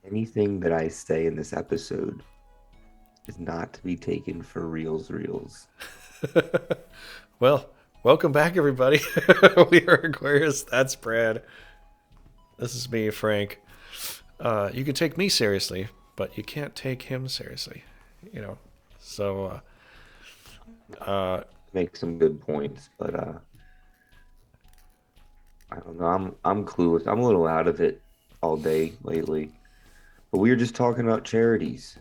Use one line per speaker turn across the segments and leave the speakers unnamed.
Anything that I say in this episode is not to be taken for reals.
Well, welcome back, everybody. We are Aquarius. That's Brad. This is me, Frank. You can take me seriously, but you can't take him seriously. You know. So,
Make some good points, but I don't know. I'm clueless. I'm a little out of it all day lately. But we were just talking about charities.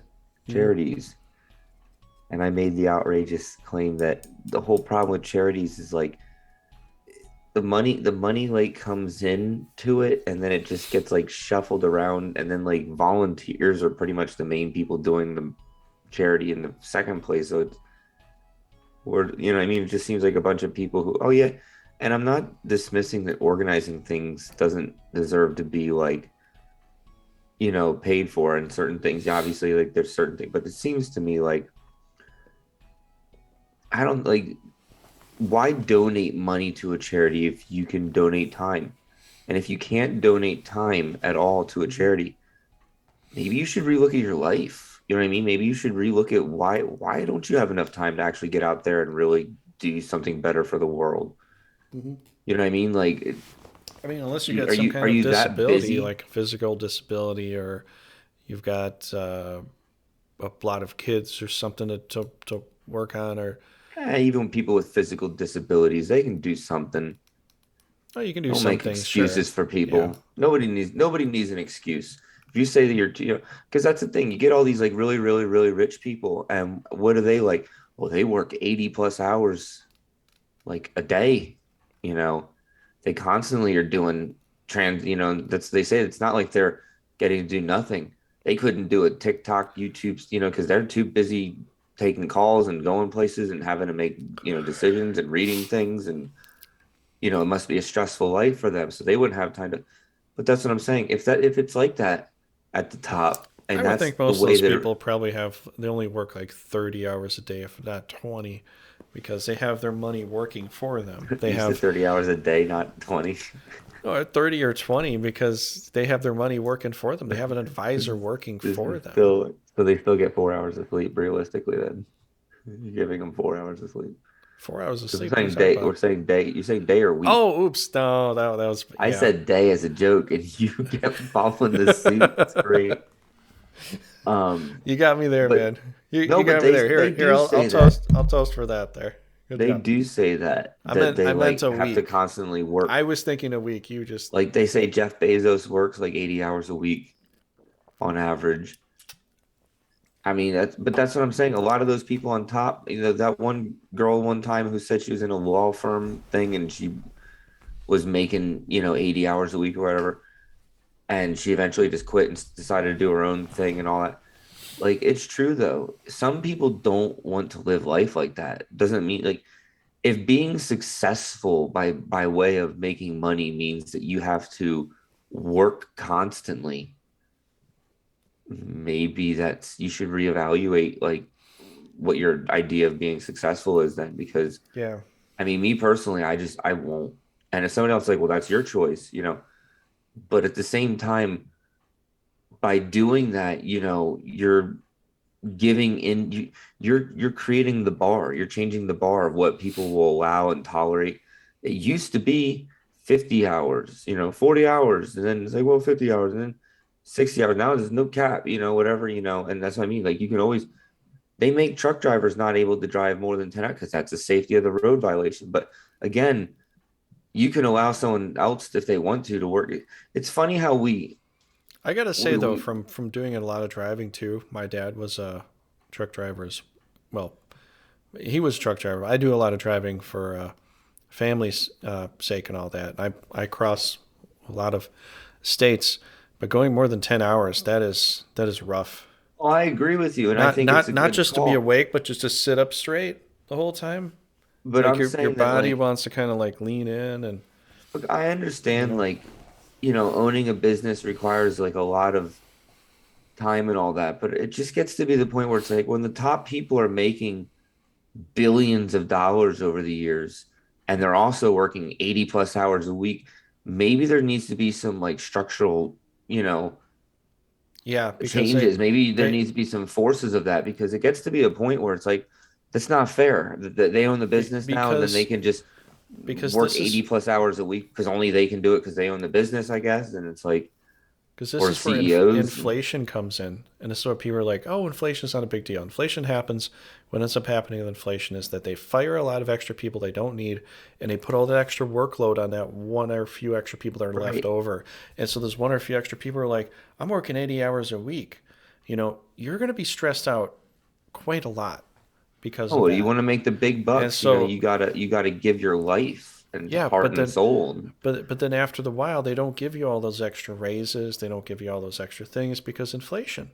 mm,
Charities. And I made the outrageous claim that the whole problem with charities is like the money like comes in to it and then it just gets like shuffled around and then like volunteers are pretty much the main people doing the charity in the second place. So it's or I mean, it just seems like a bunch of people who, oh yeah, and I'm not dismissing that organizing things doesn't deserve to be like, paid for and certain things. Yeah, obviously, like there's certain things, but it seems to me like I don't like why donate money to a charity if you can donate time? And if you can't donate time at all to a charity, maybe you should relook at your life. You know what I mean? Maybe you should relook at why don't you have enough time to actually get out there and really do something better for the world?
mhm.
You know what I mean? Like,
I mean, unless you
you,
got
are
some
you
kind
are
of
you that
disability,
busy?
like a physical disability, or you've got a lot of kids or something to work on, or
Even people with physical disabilities, they can do something.
oh, you can do
Don't
some
make
things, sure.
excuses for
Yeah.
people. Nobody needs an excuse. If you say that because that's the thing, you get all these like really, really, really rich people, and what are they like? Well, they work 80 plus hours like a day. You know, they constantly are doing that's they say it's not like they're getting to do nothing. They couldn't do a TikTok, YouTube, because they're too busy taking calls and going places and having to make, decisions and reading things and it must be a stressful life for them. So they wouldn't have time to, but that's what I'm saying. If it's like that at the top
I
and
would
that's
think
the
most of
way
those
that
people probably they only work like 30 hours a day, if not 20, because they have their money working for them. They
you said
have
30 hours a day, not 20.
30 or 20 because they have their money working for them. They have an advisor working
This
for
is
them.
still so they still get 4 hours of sleep realistically then. You're giving them 4 hours of sleep.
4 hours of
Because
sleep. What are you talking
we're
about?
saying day, you say day or week.
Oh, oops. No, that was,
I
yeah.
said day as a joke and you kept following the suit. It's great. Um,
You got me there,
but
man. You
no, but
got me there.
they
Here,
do
I'll
say that.
toast. I'll toast for that there. Good
They
job.
do say that they
I meant
like
a
have to
week.
constantly
I
work.
was thinking a week. You just,
Like they say Jeff Bezos works like 80 hours a week on average. I mean, that's what I'm saying. A lot of those people on top, that one girl one time who said she was in a law firm thing and she was making, 80 hours a week or whatever. And she eventually just quit and decided to do her own thing and all that. Like, it's true though. Some people don't want to live life like that. Doesn't mean like if being successful by way of making money means that you have to work constantly, maybe that's you should reevaluate like what your idea of being successful is then because
yeah.
I mean me personally I won't. And if someone else is like, well, that's your choice, but at the same time by doing that, you're giving in you're creating the bar, you're changing the bar of what people will allow and tolerate. It used to be 50 hours, 40 hours, and then it's like, well, 50 hours, and then 60 hours. Now there's no cap, whatever, and that's what I mean. Like you can always they make truck drivers not able to drive more than 10 hours because that's a safety of the road violation. But again, you can allow someone else if they want to work. It's funny how
I gotta say though,
we
from doing a lot of driving too, my dad was a truck driver as well. He was a truck driver. I do a lot of driving for family's sake and all that. I cross a lot of states, but going more than 10 hours, that is rough.
oh, I agree with you, and I
Not
think it's
not
a
not
good
just to be
call.
awake, but just to sit up straight the whole time.
But
Like
I'm
your
saying that
body
like
wants to kind of like lean in and
look, I
you
understand
know.
like owning a business requires like a lot of time and all that, but it just gets to be the point where it's like when the top people are making billions of dollars over the years and they're also working 80 plus hours a week, maybe there needs to be some like structural, you know,
Yeah, because
changes. Maybe there
they
needs to be some forces of that because it gets to be a point where it's like that's not fair. That they own the business now, and then they
because
can just work
this
80
is
plus hours a week because only they can do it because they own the business, I guess. And it's like, or
where
CEOs.
inflation comes in, and this is what people are like, "Oh, inflation's not a big deal." Inflation happens. What ends up happening with inflation is that they fire a lot of extra people they don't need, and they put all that extra workload on that one or few extra people that are left
Right.
over. And so there's one or few extra people who are like, "I'm working 80 hours a week." You're going to be stressed out quite a lot because of
Oh, you
that.
want to make the big
And
bucks,
so,
you gotta give your life and
yeah,
heart and soul.
but then after the while, they don't give you all those extra raises. They don't give you all those extra things because inflation.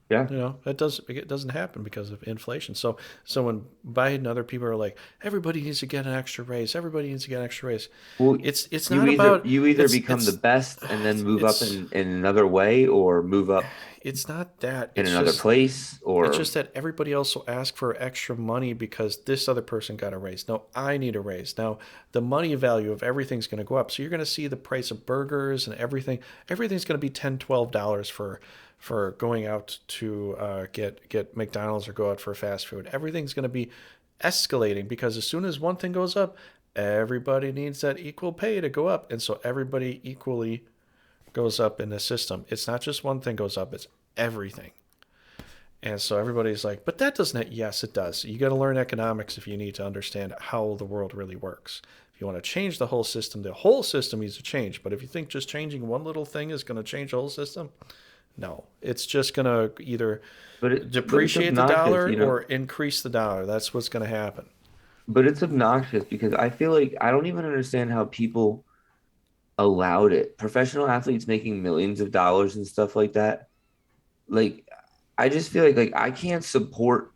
Yeah.
It doesn't happen because of inflation. So when Biden and other people are like, everybody needs to get an extra raise. Everybody needs to get an extra raise.
Well,
It's not about
you either become the
it's
best and then move up
it's
in another way or move up
it's not that.
in another place
It's
or
just that everybody else will ask for extra money because this other person got a raise. No, I need a raise. Now, the money value of everything's going to go up. So you're going to see the price of burgers and everything. Everything's going to be $10, $12 for going out to get McDonald's or go out for fast food. Everything's going to be escalating because as soon as one thing goes up, everybody needs that equal pay to go up. And so everybody equally goes up in the system. It's not just one thing goes up, it's everything. And so everybody's like, but that doesn't, yes, it does. You got to learn economics if you need to understand how the world really works. If you want to change the whole system needs to change. But if you think just changing one little thing is going to change the whole system, no. It's just going to either
but it's
depreciate the
obnoxious,
dollar or increase the dollar. That's what's going to happen.
but it's obnoxious because I feel like I don't even understand how people allowed it. Professional athletes making millions of dollars and stuff like that. Like I just feel like I can't support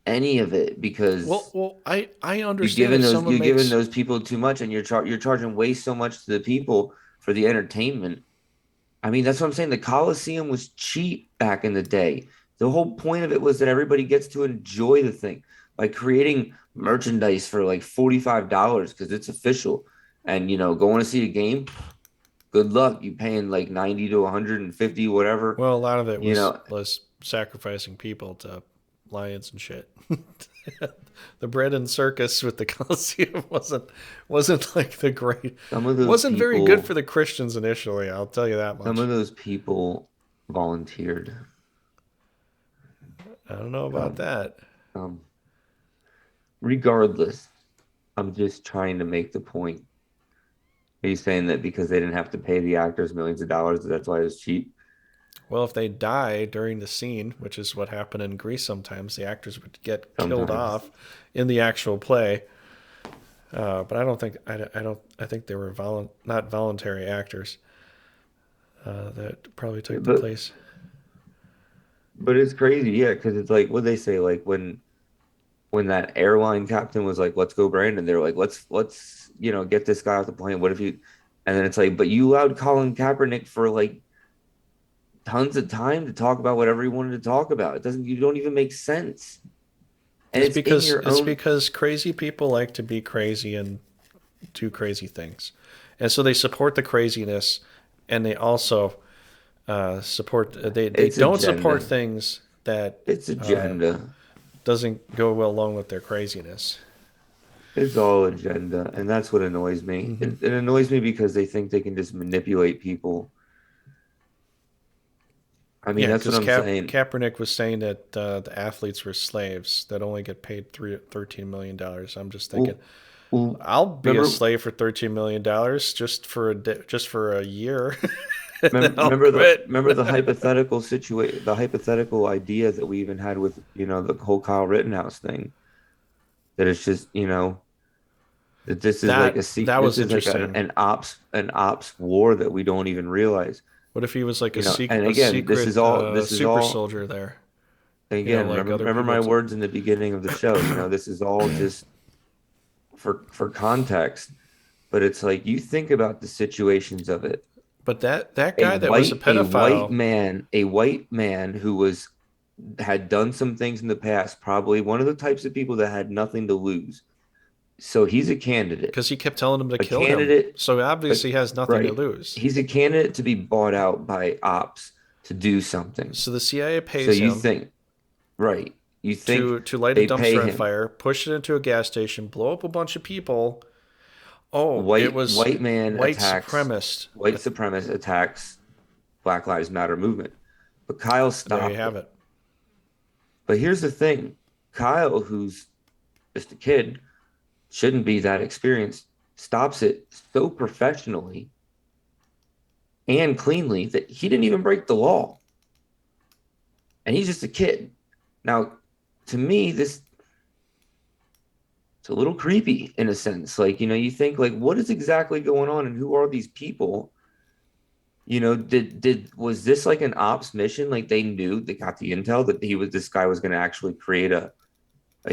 any of it because
I understand if someone
you're giving
makes
those people too much and you're charging way so much to the people for the entertainment. I mean, that's what I'm saying. The Coliseum was cheap back in the day. The whole point of it was that everybody gets to enjoy the thing by creating merchandise for like $45 because it's official. And going to see a game, good luck. You paying like 90 to 150, whatever.
well, a lot of it
You know,
was sacrificing people to lions and shit. The bread and circus with the Colosseum wasn't like the great
some of those
wasn't very good for
people,
the Christians initially. I'll tell you that
some of
much.
those people volunteered.
I don't know about
Um,
that.
um, Regardless, I'm just trying to make the point. Are you saying that because they didn't have to pay the actors millions of dollars, that's why it was cheap?
Well, if they die during the scene, which is what happened in Greece sometimes, the actors would get killed
Sometimes.
off in the actual play. But I think they were not voluntary actors that probably took the
But
place.
but it's crazy, yeah, because it's like what they say, like when that airline captain was like, "Let's go, Brandon." They're like, "Let's get this guy off the plane." What if you? And then it's like, but you allowed Colin Kaepernick for like tons of time to talk about whatever he wanted to talk about. It doesn't. You don't even make sense, and it's in your
It's
own.
because crazy people like to be crazy and do crazy things, and so they support the craziness, and they also support they
It's
don't support
agenda.
things that
It's
uh,
agenda.
doesn't go well along with their craziness.
It's all agenda, and that's what annoys me.
Hmm.
It annoys me because they think they can just manipulate people. I mean,
Yeah,
that's what
because
I'm saying.
Kaepernick was saying that the athletes were slaves that only get paid $13 million. I'm just thinking,
Well, well,
I'll be a
remember,
slave for $13 million just for a year, and then I'll quit.
remember the hypothetical situation, the hypothetical idea that we even had with the whole Kyle Rittenhouse thing. That it's just that this is like
That
this
was
is like
interesting.
an ops war that we don't even realize.
What if he was like
And
a
again,
secret
this is
super
all
soldier there?
again.
Like other
Remember
people.
my words in the beginning of the show. This is all just for context. But it's like you think about the situations of it.
But that guy that was a pedophile,
A white man who had done some things in the past, probably one of the types of people that had nothing to lose. So he's a candidate.
because he kept telling him to
A
kill him,
candidate,
so
uh,
obviously he has nothing to
right.
lose.
He's a candidate to be bought out by ops to do something.
So the CIA
So
pays
you
him
think, right? You think
to light a
they pay
dumpster on
him.
fire, push it into a gas station, blow up a bunch of people. Oh, it
White
was
white man
white
attacks
supremacist.
white supremacist attacks Black Lives Matter movement. But Kyle
There you
stopped
have
it.
it.
But here's the thing. Kyle, who's just a kid, shouldn't be that experienced, stops it so professionally and cleanly that he didn't even break the law. And he's just a kid. Now, to me, this it's a little creepy in a sense. Like, you think like what is exactly going on and who are these people? Did was this like an ops mission? Like they knew they got the intel that this guy was going to actually create a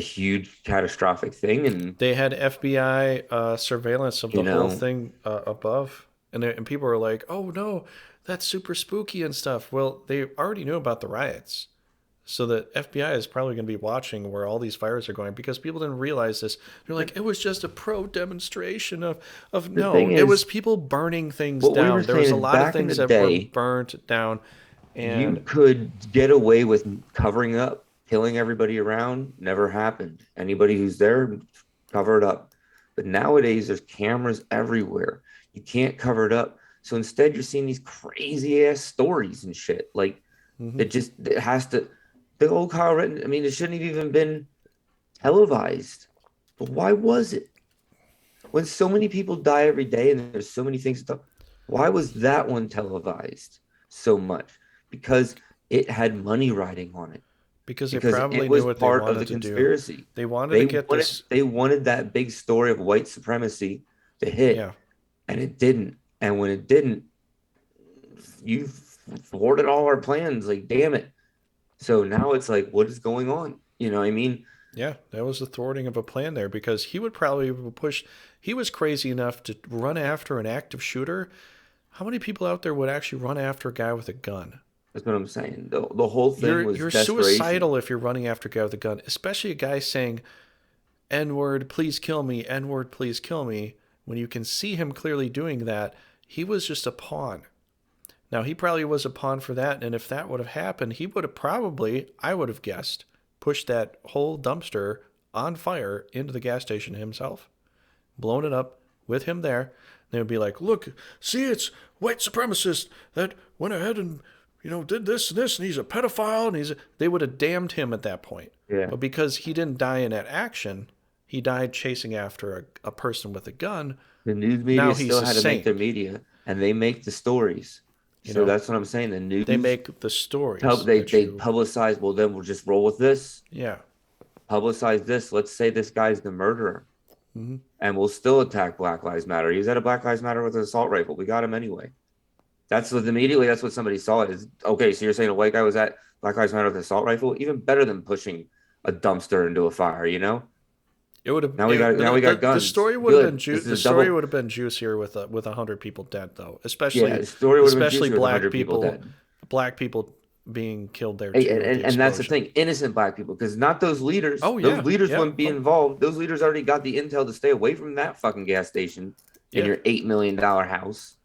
huge catastrophic thing and
They had FBI surveillance of
you
the whole
know
thing above, and people were like, "Oh no, that's super spooky and stuff." Well, they already knew about the riots, so the FBI is probably going to be watching where all these fires are going because people didn't realize this. They're like, "It was just a pro demonstration of
the thing
no, it was
is
people burning things
what we were
down. There was
saying
a
is
lot of
back in
things
the
that were
day
burnt down,
you
and
could get away with covering up, killing everybody around. Never happened. Anybody who's there, cover it up. But nowadays, there's cameras everywhere. You can't cover it up. So instead, you're seeing these crazy ass stories and shit. Like
mhm.
it has to. The old Kyle Rittenhouse. I mean, it shouldn't have even been televised. But why was it? When so many people die every day and there's so many things to talk, why was that one televised so much? Because it had money riding on it.
Because they
Because it
probably knew
was
what they
part of the
wanted to do.
conspiracy.
They wanted to
They
get
wanted
this,
they wanted that big story of white supremacy to hit,
yeah,
and it didn't. And when it didn't, you thwarted all our plans. Like, damn it. So now it's like, what is going on? You know what I mean?
yeah, that was the thwarting of a plan there because he would probably push. He was crazy enough to run after an active shooter. How many people out there would actually run after a guy with a gun?
That's what I'm saying. The whole thing was
You're
desperation.
suicidal if you're running after a guy with a gun, especially a guy saying "N word, please kill me," "N word, please kill me." When you can see him clearly doing that, he was just a pawn. Now he probably was a pawn for that, and if that would have happened, he would have probably, I would have guessed, pushed that whole dumpster on fire into the gas station himself, blown it up with him there. They would be like, "Look, see, it's white supremacist that went ahead and did this and this, and he's a pedophile, and They would have damned him at that point,
Yeah.
but because he didn't die in that action, he died chasing after a person with a gun.
The news
Now
media
he's
still
a
had to make their
saint.
media, and they make the stories.
You
So
know,
that's what I'm saying. The
they
news
make the stories
they
that
they
you,
publicize. Well, then we'll just roll with this.
yeah.
Publicize this. Let's say this guy's the murderer,
Mm-hmm.
and we'll still attack Black Lives Matter. He's at a Black Lives Matter with an assault rifle. We got him anyway. That's what immediately. That's what somebody saw. Is okay. So you're saying a white guy was at Black Lives Matter with an assault rifle? Even better than pushing a dumpster into a fire.
It would have
Now we got
the
guns.
story would have been
Good. This is
the
a
story
double.
would have been juicier with 100 people dead though,
Yeah,
especially
the story would have been
especially
juicier with 100 people dead.
black people being killed there
Hey,
too
and,
with the
and, and that's the
explosion.
thing, innocent black people, because not those leaders.
Oh
Those
yeah,
leaders
yeah,
wouldn't be
oh
involved. Those leaders already got the intel to stay away from that fucking gas station in
yeah.
your $8 million house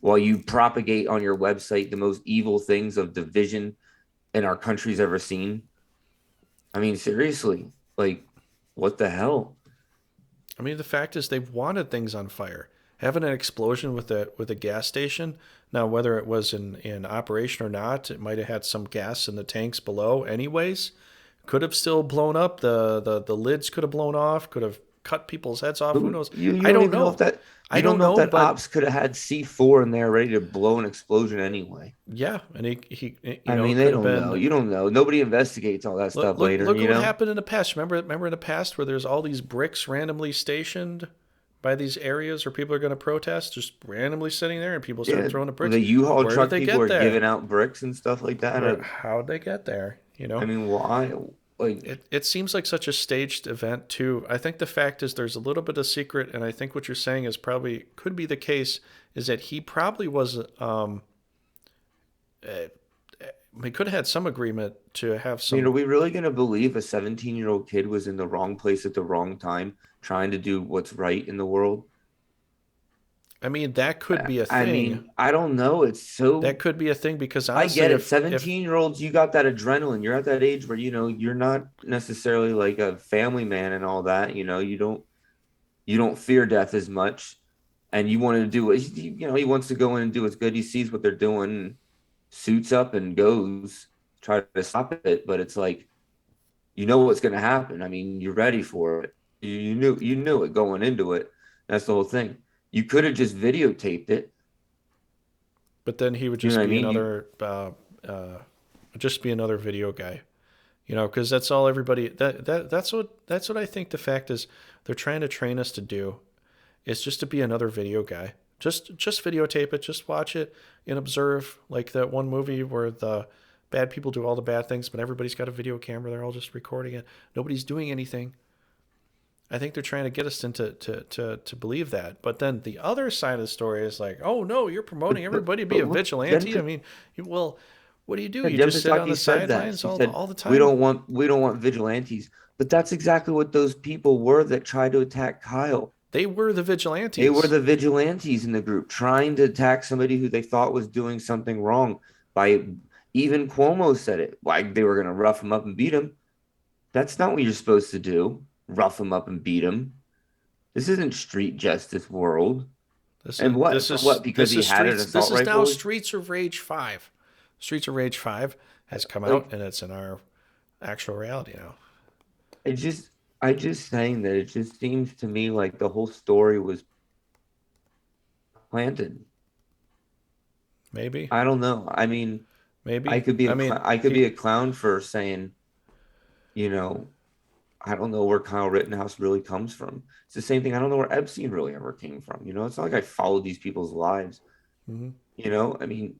while you propagate on your website the most evil things of division in our country's ever seen. I mean, seriously, like, what the hell?
I mean, the fact is they've wanted things on fire. Having an explosion with a gas station. Now, whether it was in operation or not, it might have had some gas in the tanks below. Anyways, could have still blown up. The lids could have blown off. Could have cut people's heads off. Who knows?
You
I
don't
don't
even know if
know.
that
I
you don't
don't
know if
know,
that
but
ops could have had C4 in there ready to blow an explosion anyway.
yeah, and he
I mean,
it
they
could have
don't know.
been.
You don't know. Nobody investigates all that stuff later,
Look at what happened in the past. Remember in the past where there's all these bricks randomly stationed by these areas where people are going to protest, just randomly sitting there, and people start
Yeah,
throwing the bricks.
the U-Haul
Where did
truck
they
people
get
are giving
there?
out bricks and stuff like that.
How'd they get there?
I mean, why? Like,
It seems like such a staged event too. I think the fact is there's a little bit of secret, and I think what you're saying is probably could be the case. Is that he probably was uh, he could have had some agreement to have
are
some.
we really going to believe a 17-year-old kid was in the wrong place at the wrong time, trying to do what's right in the world?
I mean, that could be a
I
thing.
mean, I don't know. It's so
That could be a thing because
I
honestly,
get it.
if
17-year-olds, you got that adrenaline. You're at that age where, you're not necessarily like a family man and all that. You don't fear death as much. And you want to do what he wants to go in and do what's good. He sees what they're doing, suits up and goes, try to stop it. But it's like, you know what's going to happen. I mean, you're ready for it. You knew it going into it. That's the whole thing. You could have just videotaped it.
but then he would
You know
just
what I
be
mean?
uh, just be another video guy, you know, because that's all everybody that's what I think the fact is they're trying to train us to do is just to be another video guy. Just videotape it, just watch it and observe like that one movie where the bad people do all the bad things, but everybody's got a video camera, they're all just recording it. Nobody's doing anything. I think they're trying to get us into to believe that. But then the other side of the story is like, oh no, you're promoting everybody to be
But
a
look, Jen,
vigilante. I mean, well, what do?
yeah,
You
Jen
just sit on
Psaki
the
said that.
sidelines
She said,
all the
"We
time?
don't want we don't want vigilantes." But that's exactly what those people were that tried to attack Kyle.
They were the
They were
vigilantes.
the vigilantes in the group trying to attack somebody who they thought was doing something wrong. By even Cuomo said it, like they were going to rough him up and beat him. That's not what you're supposed to do. Rough him up and beat him. This isn't street justice world. And what for what? Because
This
he
is
had an
streets. This
assault
is now
rifle.
Streets of Rage 5. Streets of Rage 5 has come
Like
out and it's in our actual reality now.
it just, I just saying that it just seems to me like the whole story was planted.
Maybe,
I don't know. I mean, I
maybe.
could be
I
a
mean,
I could be a clown for saying, you know, I don't know where Kyle Rittenhouse really comes from. It's the same thing. I don't know where Epstein really ever came from. It's not like I followed these people's lives.
mhm.
I mean,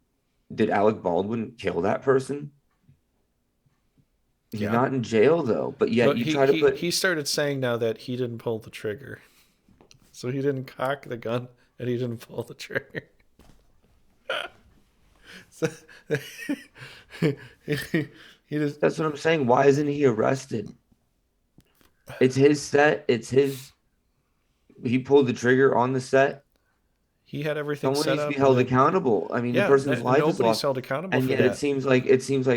did Alec Baldwin kill that person? He's
Yeah.
not in jail though, but yet
But
you try to put
he started saying now that he didn't pull the trigger, so he didn't cock the gun and he didn't pull the trigger. So, he just
that's what I'm saying. Why isn't he arrested? It's his set. He pulled the trigger on the set.
he had everything
Someone
set
needs to be
up, and
held
then
accountable. I mean, the
yeah,
person's life is
nobody's
lost.
held accountable
And
for
yet it
that.
seems like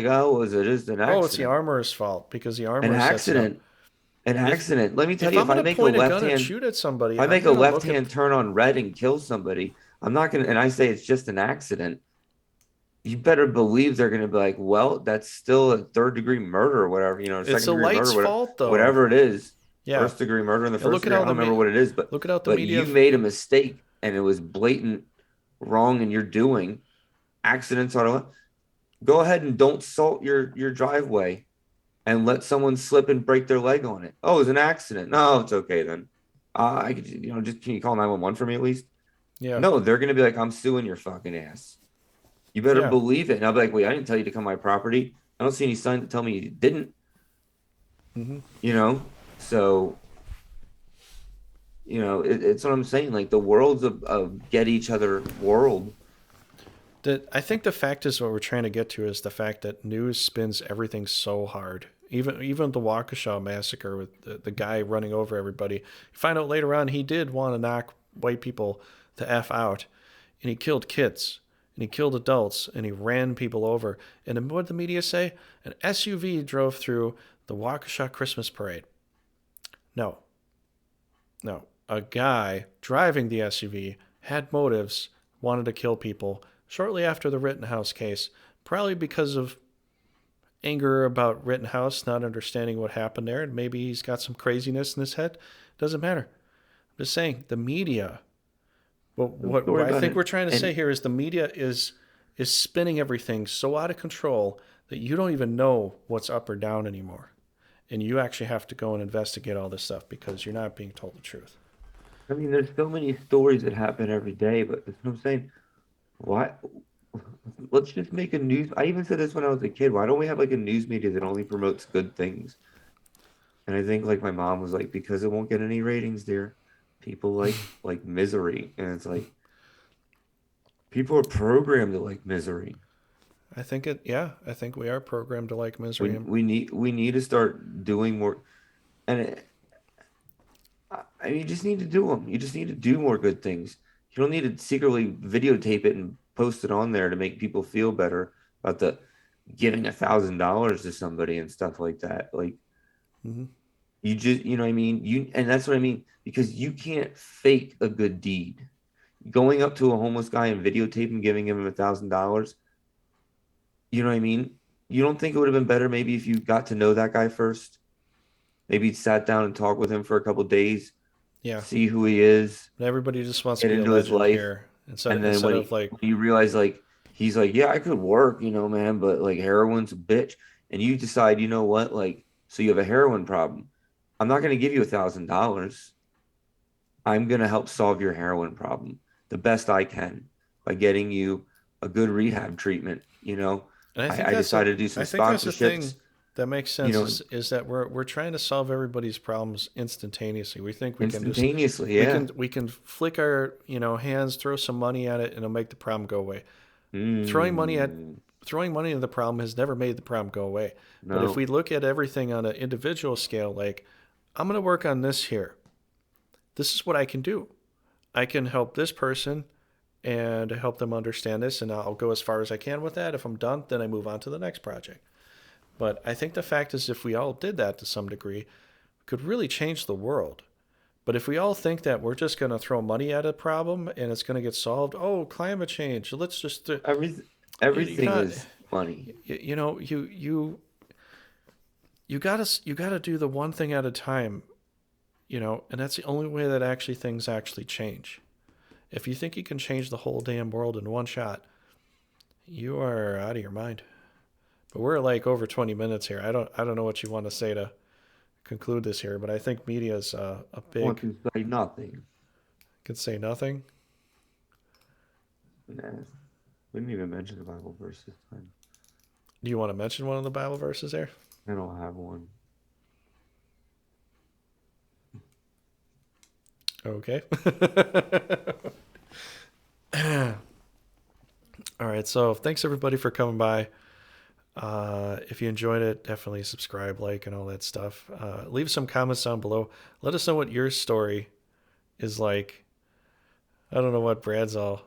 oh, was it just an
Oh, it's the
accident?
armorer's fault because the
An
armorer sets it up.
accident. An
If
accident. Let me tell
if
you,
I'm gonna point a gun and shoot at
if
somebody,
I
I'm
make a
gonna look at
left-hand turn on red and kill somebody, I'm not gonna and I say it's just an accident, you better believe they're gonna be like, well, that's still a third-degree murder or whatever,
it's
second
the
degree murder,
light's
whatever,
fault though.
whatever it is,
Yeah,
first degree murder in the
and
first
look at
degree. I
how
don't remember what it is, but
look at how the
but
media.
you made a mistake and it was blatant wrong and you're doing accidents are go ahead and don't salt your driveway and let someone slip and break their leg on it. Oh, it's an accident. No, it's okay then. I could, just can you call 911 for me at least?
Yeah,
No, they're gonna be like, I'm suing your fucking ass. You better
yeah.
believe it. And I'll be like, wait, I didn't tell you to come on my property. I don't see any sign to tell me you didn't,
Hmm.
you know? So, it's what I'm saying. Like the world's a get each other world.
I think the fact is what we're trying to get to is the fact that news spins everything so hard. Even the Waukesha massacre with the guy running over everybody. You find out later on he did want to knock white people the f out, and he killed kids and he killed adults and he ran people over. And then what did the media say? An SUV drove through the Waukesha Christmas parade. No, no. A guy driving the SUV had motives, wanted to kill people shortly after the Rittenhouse case, probably because of anger about Rittenhouse not understanding what happened there, and maybe he's got some craziness in his head. Doesn't matter. I'm just saying the media. What
Story
I
about
think
it.
we're trying to say
And
here is the media is spinning everything so out of control that you don't even know what's up or down anymore, and you actually have to go and investigate all this stuff because you're not being told the truth.
I mean, there's so many stories that happen every day, but that's what I'm saying. Why? Let's just make a news. I even said this when I was a kid. Why don't we have like a news media that only promotes good things? And I think like my mom was like, because it won't get any ratings, dear. People like misery, and it's like people are programmed to like misery.
I think it. Yeah, I think we are programmed to like misery.
We need to start doing more, and you just need to do them. You just need to do more good things. You don't need to secretly videotape it and post it on there to make people feel better about the giving $1,000 to somebody and stuff like that. Like
Hmm.
you just, you know what I mean? You and that's what I mean because you can't fake a good deed. Going up to a homeless guy and videotaping giving him $1,000, you know what I mean? You don't think it would have been better maybe if you got to know that guy first? Maybe sat down and talked with him for a couple of days,
Yeah.
see who he is,
And everybody just wants to
get
be a
into his
legend
life,
here instead
and then
instead
when
of
he
like,
when you realize like he's like, yeah, I could work, man, but like heroin's a bitch, and you decide, you know what, like, so you have a heroin problem. I'm not going to give you $1,000. I'm going to help solve your heroin problem the best I can by getting you a good rehab treatment.
and
I decided to do some
I think that's the
sponsorships,
thing that makes
you
sense
know,
is that we're trying to solve everybody's problems instantaneously. We think we can just
instantaneously. Yeah.
we can flick our hands, throw some money at it, and it'll make the problem go away. Throwing money at
Mm,
throwing money at the problem has never made the problem go away. But if
no.
we look at everything on an individual scale, like I'm going to work on this here. This is what I can do. I can help this person and help them understand this, and I'll go as far as I can with that. If I'm done, then I move on to the next project. But I think the fact is, if we all did that to some degree, it could really change the world. But if we all think that we're just going to throw money at a problem and it's going to get solved, oh, climate change, let's just,
Everything,
you're
everything
not,
is money.
you gotta do the one thing at a time, and that's the only way that actually things actually change. If you think you can change the whole damn world in one shot, you are out of your mind. But we're like over 20 minutes here. I don't know what you want to say to conclude this here, but I think media is a
I want
big.
to say nothing.
Could say nothing.
Nah, we didn't even mention the Bible verse this time.
Do you want to mention one of the Bible verses there?
I don't have one.
Okay. All right. So thanks everybody for coming by. If you enjoyed it, definitely subscribe, like, and all that stuff. Leave some comments down below. Let us know what your story is like. I don't know what Brad's all.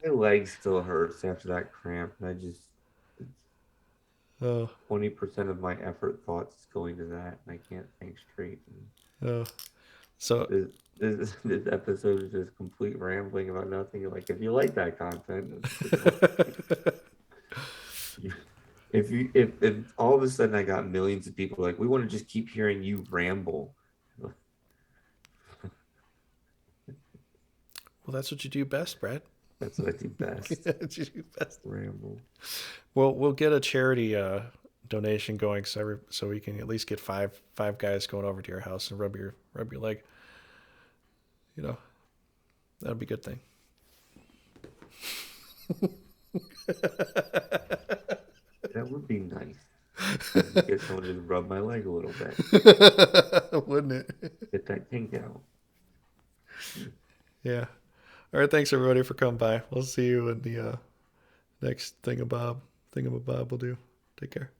My leg still hurts after that cramp, and it's
Oh,
20% of my effort thoughts going to that, and I can't think straight. And
oh. So
this, this episode is just complete rambling about nothing. Like, if you like that content, if all of a sudden I got millions of people like, we want to just keep hearing you ramble.
well, that's what you do best, Brad.
That's what I do best.
That's what you do best.
Ramble.
Well, we'll get a charity donation going, so we can at least get five guys going over to your house and rub your leg. That'd be a good thing.
That would be nice. Get someone to rub my leg a little bit.
Wouldn't it?
Get that kink out.
Yeah. All right. Thanks everybody for coming by. We'll see you in the next thingamabob we'll do. Take care.